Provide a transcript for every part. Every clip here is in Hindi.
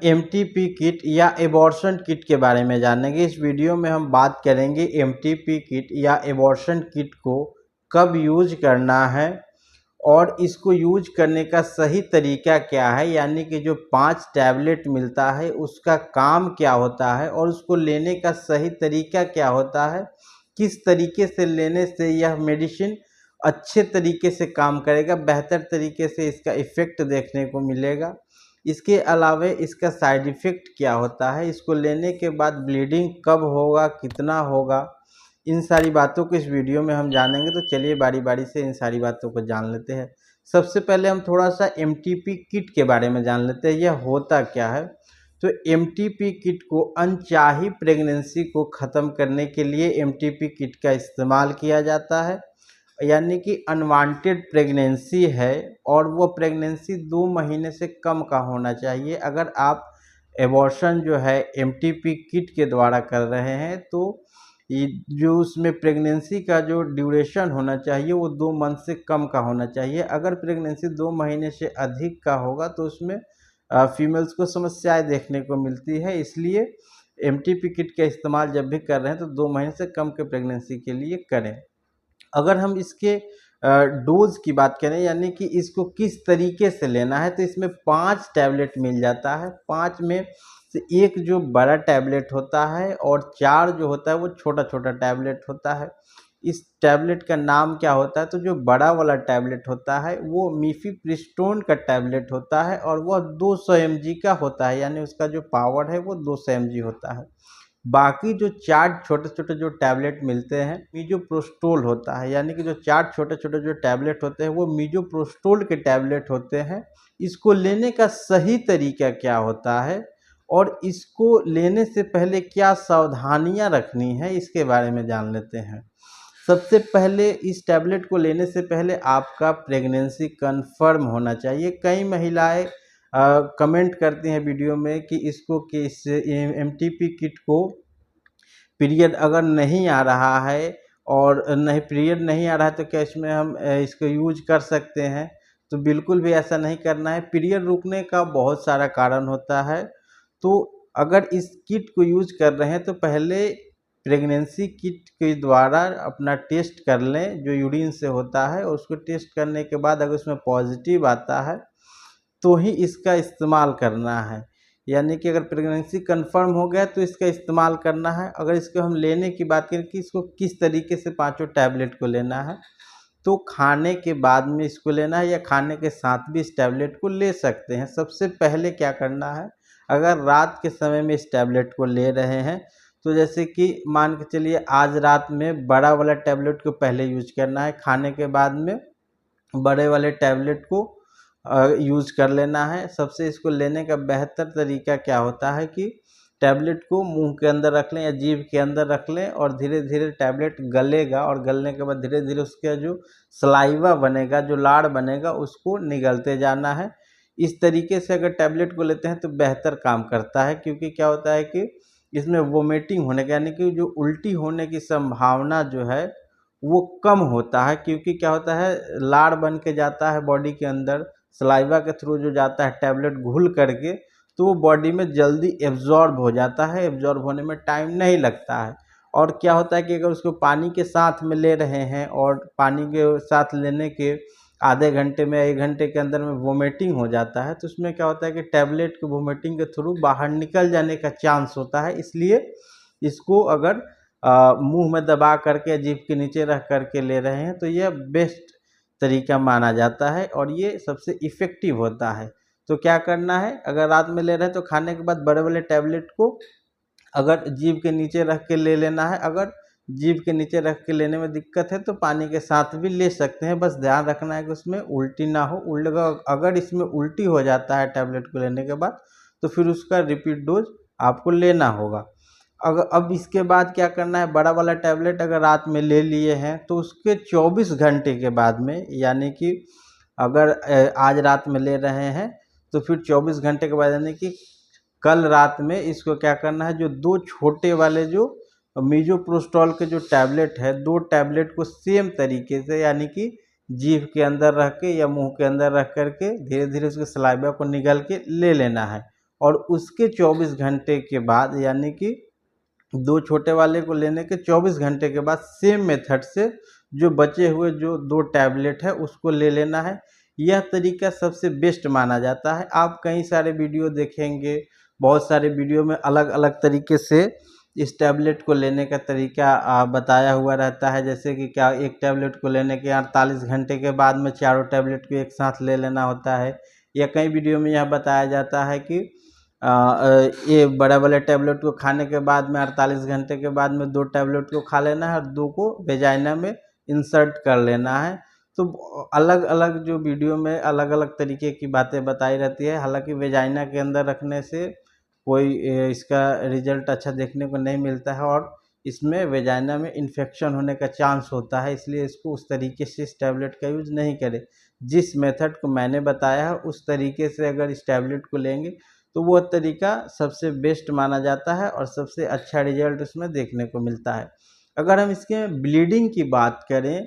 एमटीपी किट या एबॉर्शन किट के बारे में जानेंगे। इस वीडियो में हम बात करेंगे एमटीपी किट या एबॉर्शन किट को कब यूज करना है और इसको यूज करने का सही तरीका क्या है, यानी कि जो 5 टैबलेट मिलता है उसका काम क्या होता है और उसको लेने का सही तरीका क्या होता है, किस तरीके से लेने से यह मेडिसिन अच्छे तरीके से काम करेगा, बेहतर तरीके से इसका इफ़ेक्ट देखने को मिलेगा। इसके अलावा इसका साइड इफ़ेक्ट क्या होता है, इसको लेने के बाद ब्लीडिंग कब होगा, कितना होगा, इन सारी बातों को इस वीडियो में हम जानेंगे। तो चलिए बारी बारी से इन सारी बातों को जान लेते हैं। सबसे पहले हम थोड़ा सा एमटीपी किट के बारे में जान लेते हैं, यह होता क्या है। तो एमटीपी किट को अनचाही प्रेगनेंसी को ख़त्म करने के लिए एमटीपी किट का इस्तेमाल किया जाता है। यानी कि अनवांटेड प्रेगनेंसी है और वो प्रेगनेंसी 2 महीने से कम का होना चाहिए। अगर आप एबॉर्शन जो है एमटीपी किट के द्वारा कर रहे हैं तो ये जो उसमें प्रेगनेंसी का जो ड्यूरेशन होना चाहिए वो 2 मंथ से कम का होना चाहिए। अगर प्रेगनेंसी 2 महीने से अधिक का होगा तो उसमें फीमेल्स को समस्याएं देखने को मिलती है। इसलिए एमटीपी किट का इस्तेमाल जब भी कर रहे हैं तो 2 महीने से कम के प्रेगनेंसी के लिए करें। अगर हम इसके डोज की बात करें, यानी कि इसको किस तरीके से लेना है, तो इसमें 5 टैबलेट मिल जाता है। 5 में से एक जो बड़ा टैबलेट होता है और 4 जो होता है वो छोटा छोटा टैबलेट होता है। इस टैबलेट का नाम क्या होता है, तो जो बड़ा वाला टैबलेट होता है वो मीफीप्रिस्टोन का टैबलेट होता है और वह 200 mg का होता है, यानी उसका जो पावर है वो 200 mg होता है। बाकी जो 4 छोटे छोटे जो टैबलेट मिलते हैं मीजोप्रोस्टोल होता है, यानी कि जो 4 छोटे छोटे जो टैबलेट होते हैं वो मीजोप्रोस्टोल के टैबलेट होते हैं। इसको लेने का सही तरीका क्या होता है और इसको लेने से पहले क्या सावधानियां रखनी है, इसके बारे में जान लेते हैं। सबसे पहले इस टैबलेट को लेने से पहले आपका प्रेगनेंसी कंफर्म होना चाहिए। कई महिलाएं कमेंट करती हैं वीडियो में कि इसको कि इस एमटीपी किट को पीरियड अगर नहीं आ रहा है और नहीं पीरियड नहीं आ रहा है तो क्या इसमें हम इसको यूज कर सकते हैं। तो बिल्कुल भी ऐसा नहीं करना है। पीरियड रुकने का बहुत सारा कारण होता है। तो अगर इस किट को यूज कर रहे हैं तो पहले प्रेगनेंसी किट के द्वारा अपना टेस्ट कर लें जो यूरिन से होता है, और उसको टेस्ट करने के बाद अगर उसमें पॉजिटिव आता है तो ही इसका इस्तेमाल करना है। यानी कि अगर प्रेगनेंसी कंफर्म हो गया तो इसका इस्तेमाल करना है। अगर इसको हम लेने की बात करें कि इसको किस तरीके से 5 टैबलेट को लेना है, तो खाने के बाद में इसको लेना है या खाने के साथ भी इस टैबलेट को ले सकते हैं। सबसे पहले क्या करना है, अगर रात के समय में इस टैबलेट को ले रहे हैं तो जैसे कि मान के चलिए आज रात में बड़ा वाला टैबलेट को पहले यूज करना है, खाने के बाद में बड़े वाले टैबलेट को यूज कर लेना है। सबसे इसको लेने का बेहतर तरीका क्या होता है कि टैबलेट को मुंह के अंदर रख लें या जीभ के अंदर रख लें और धीरे धीरे टैबलेट गलेगा और गलने के बाद धीरे धीरे उसका जो सलाइवा बनेगा, जो लाड़ बनेगा, उसको निगलते जाना है। इस तरीके से अगर टैबलेट को लेते हैं तो बेहतर काम करता है, क्योंकि क्या होता है कि इसमें वोमिटिंग होने का यानी कि जो उल्टी होने की संभावना जो है वो कम होता है, क्योंकि क्या होता है लाड़ बन के जाता है बॉडी के अंदर, सलाइवा के थ्रू जो जाता है टैबलेट घुल करके, तो वो बॉडी में जल्दी एब्जॉर्ब हो जाता है। एब्जॉर्ब होने में टाइम नहीं लगता है। और क्या होता है कि अगर उसको पानी के साथ में ले रहे हैं और पानी के साथ लेने के आधे घंटे में 1 घंटे के अंदर में वोमिटिंग हो जाता है, तो उसमें क्या होता है कि टैबलेट के वोमिटिंग के थ्रू बाहर निकल जाने का चांस होता है। इसलिए इसको अगर मुंह में दबा करके जीभ के नीचे रख करके ले रहे हैं तो यह बेस्ट तरीका माना जाता है और ये सबसे इफ़ेक्टिव होता है। तो क्या करना है, अगर रात में ले रहे हैं तो खाने के बाद बड़े वाले टैबलेट को अगर जीभ के नीचे रख के ले लेना है। अगर जीभ के नीचे रख के लेने में दिक्कत है तो पानी के साथ भी ले सकते हैं, बस ध्यान रखना है कि उसमें उल्टी ना हो। अगर इसमें उल्टी हो जाता है टैबलेट को लेने के बाद तो फिर उसका रिपीट डोज आपको लेना होगा। अगर अब इसके बाद क्या करना है, बड़ा वाला टैबलेट अगर रात में ले लिए हैं तो उसके 24 घंटे के बाद में, यानी कि अगर आज रात में ले रहे हैं तो फिर 24 घंटे के बाद यानी कि कल रात में इसको क्या करना है, जो 2 छोटे वाले जो मीजोप्रोस्टोल के जो टैबलेट है, 2 टैबलेट को सेम तरीके से यानी कि जीभ के अंदर रख के या मुंह के अंदर रख करके धीरे धीरे उसके सलाइवा को निगल के ले लेना है। और उसके 24 घंटे के बाद, यानी कि 2 छोटे वाले को लेने के 24 घंटे के बाद सेम मेथड से जो बचे हुए जो 2 टैबलेट है उसको ले लेना है। यह तरीका सबसे बेस्ट माना जाता है। आप कई सारे वीडियो देखेंगे, बहुत सारे वीडियो में अलग अलग तरीके से इस टैबलेट को लेने का तरीका बताया हुआ रहता है। जैसे कि क्या एक टैबलेट को लेने के 48 घंटे के बाद में चारों टैबलेट को एक साथ ले लेना होता है, या कई वीडियो में यह बताया जाता है कि ये बड़ा वाला टैबलेट को खाने के बाद में 48 घंटे के बाद में 2 टैबलेट को खा लेना है और 2 को वेजाइना में इंसर्ट कर लेना है। तो अलग अलग जो वीडियो में अलग अलग तरीके की बातें बताई रहती है। हालांकि वेजाइना के अंदर रखने से कोई इसका रिजल्ट अच्छा देखने को नहीं मिलता है और इसमें वेजाइना में इन्फेक्शन होने का चांस होता है, इसलिए इसको उस तरीके से इस टैबलेट का यूज़ नहीं करें। जिस मेथड को मैंने बताया है उस तरीके से अगर इस टैबलेट को लेंगे तो वो तरीका सबसे बेस्ट माना जाता है और सबसे अच्छा रिजल्ट उसमें देखने को मिलता है। अगर हम इसके ब्लीडिंग की बात करें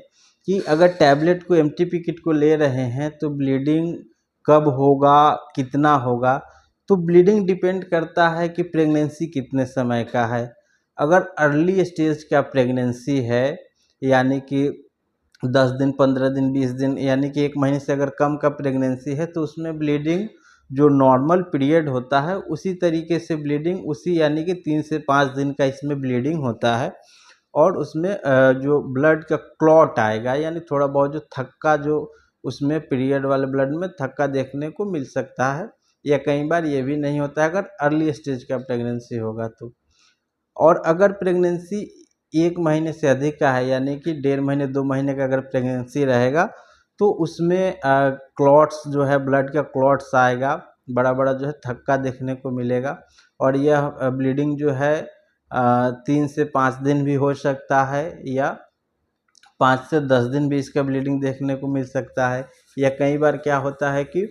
कि अगर टैबलेट को एमटीपी किट को ले रहे हैं तो ब्लीडिंग कब होगा, कितना होगा, तो ब्लीडिंग डिपेंड करता है कि प्रेगनेंसी कितने समय का है। अगर अर्ली स्टेज का प्रेगनेंसी है, यानी कि 10 दिन, 15 दिन, 20 दिन, यानी कि 1 महीने से अगर कम का प्रेगनेंसी है, तो उसमें ब्लीडिंग जो नॉर्मल पीरियड होता है उसी तरीके से ब्लीडिंग उसी यानी कि 3 से 5 दिन का इसमें ब्लीडिंग होता है। और उसमें जो ब्लड का क्लॉट आएगा, यानी थोड़ा बहुत जो थक्का, जो उसमें पीरियड वाले ब्लड में थक्का देखने को मिल सकता है, या कई बार ये भी नहीं होता है अगर अर्ली स्टेज का प्रेगनेंसी होगा तो। और अगर प्रेगनेंसी 1 महीने से अधिक का है, यानी कि 1.5 महीने 2 महीने का अगर प्रेगनेंसी रहेगा, तो उसमें क्लॉट्स जो है, ब्लड का क्लॉट्स आएगा, बड़ा बड़ा जो है थक्का देखने को मिलेगा। और यह ब्लीडिंग जो है 3 से 5 दिन भी हो सकता है, या 5 से 10 दिन भी इसका ब्लीडिंग देखने को मिल सकता है। या कई बार क्या होता है कि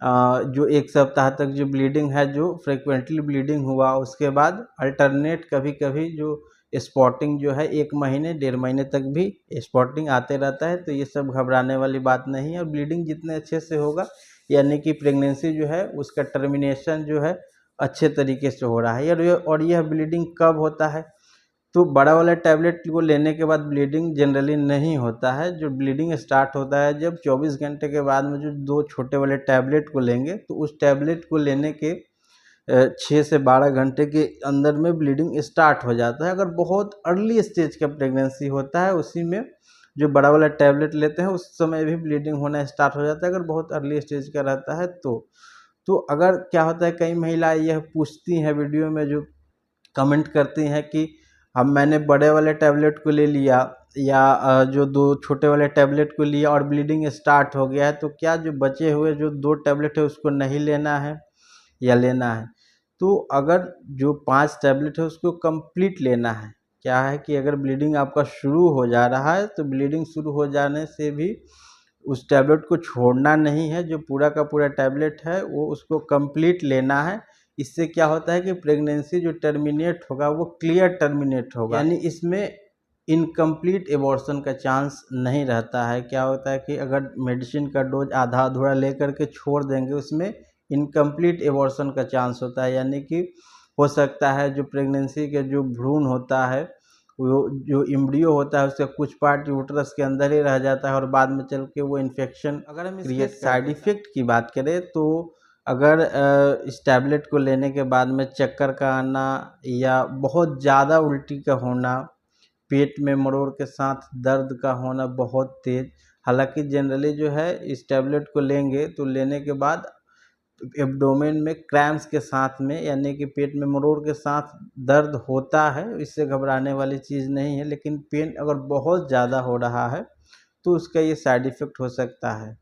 जो 1 सप्ताह तक जो ब्लीडिंग है, जो फ्रिक्वेंटली ब्लीडिंग हुआ, उसके बाद अल्टरनेट कभी कभी जो स्पॉटिंग जो है 1 महीने 1.5 महीने तक भी स्पॉटिंग आते रहता है। तो ये सब घबराने वाली बात नहीं है। और ब्लीडिंग जितने अच्छे से होगा, यानी कि प्रेगनेंसी जो है उसका टर्मिनेशन जो है अच्छे तरीके से हो रहा है। और यह ब्लीडिंग कब होता है, तो बड़ा वाला टैबलेट को लेने के बाद ब्लीडिंग जनरली नहीं होता है। जो ब्लीडिंग स्टार्ट होता है जब 24 घंटे के बाद में जो 2 छोटे वाले टैबलेट को लेंगे, तो उस टैबलेट को लेने के 6 से 12 घंटे के अंदर में ब्लीडिंग स्टार्ट हो जाता है। अगर बहुत अर्ली स्टेज का प्रेगनेंसी होता है, उसी में जो बड़ा वाला टैबलेट लेते हैं उस समय भी ब्लीडिंग होना स्टार्ट हो जाता है, अगर बहुत अर्ली स्टेज का रहता है तो अगर क्या होता है, कई महिलाएं यह पूछती हैं वीडियो में, जो कमेंट करती हैं कि अब मैंने बड़े वाले टैबलेट को ले लिया, या जो 2 छोटे वाले टैबलेट को लिया और ब्लीडिंग स्टार्ट हो गया है, तो क्या जो बचे हुए जो 2 टैबलेट है उसको नहीं लेना है या लेना है। तो अगर जो 5 टैबलेट है उसको कंप्लीट लेना है। क्या है कि अगर ब्लीडिंग आपका शुरू हो जा रहा है, तो ब्लीडिंग शुरू हो जाने से भी उस टैबलेट को छोड़ना नहीं है। जो पूरा का पूरा टैबलेट है वो उसको कंप्लीट लेना है। इससे क्या होता है कि प्रेगनेंसी जो टर्मिनेट होगा वो क्लियर टर्मिनेट होगा, यानी इसमें इनकम्प्लीट एबॉर्शन का चांस नहीं रहता है। क्या होता है कि अगर मेडिसिन का डोज आधा अधूरा लेकर के छोड़ देंगे, उसमें इनकम्प्लीट एबॉर्शन का चांस होता है, यानी कि हो सकता है जो प्रेगनेंसी के जो भ्रूण होता है, वो जो एम्ब्रियो होता है उसका कुछ पार्ट यूट्रस के अंदर ही रह जाता है और बाद में चल के वो इन्फेक्शन। अगर हम इसके साइड इफ़ेक्ट की बात करें, तो अगर इस टैबलेट को लेने के बाद में चक्कर का आना, या बहुत ज़्यादा उल्टी का होना, पेट में मरोड़ के साथ दर्द का होना बहुत तेज़, हालांकि जनरली जो है इस टैबलेट को लेंगे तो लेने के बाद एब्डोमेन में क्रैम्प्स के साथ में, यानी कि पेट में मरोड़ के साथ दर्द होता है, इससे घबराने वाली चीज़ नहीं है। लेकिन पेन अगर बहुत ज़्यादा हो रहा है तो उसका ये साइड इफ़ेक्ट हो सकता है।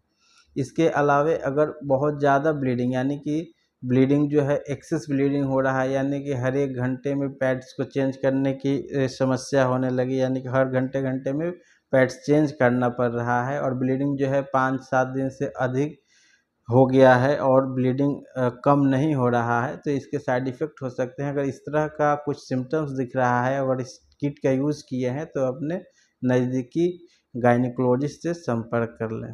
इसके अलावे अगर बहुत ज़्यादा ब्लीडिंग, यानी कि ब्लीडिंग जो है एक्सेस ब्लीडिंग हो रहा है, यानी कि हर 1 घंटे में पैड्स को चेंज करने की समस्या होने लगी, यानी कि हर घंटे घंटे में पैड्स चेंज करना पड़ रहा है, और ब्लीडिंग जो है 5-7 दिन से अधिक हो गया है और ब्लीडिंग कम नहीं हो रहा है, तो इसके साइड इफ़ेक्ट हो सकते हैं। अगर इस तरह का कुछ सिम्टम्स दिख रहा है, अगर इस किट का यूज़ किए हैं, तो अपने नज़दीकी गायनिकोलॉजिस्ट से संपर्क कर लें।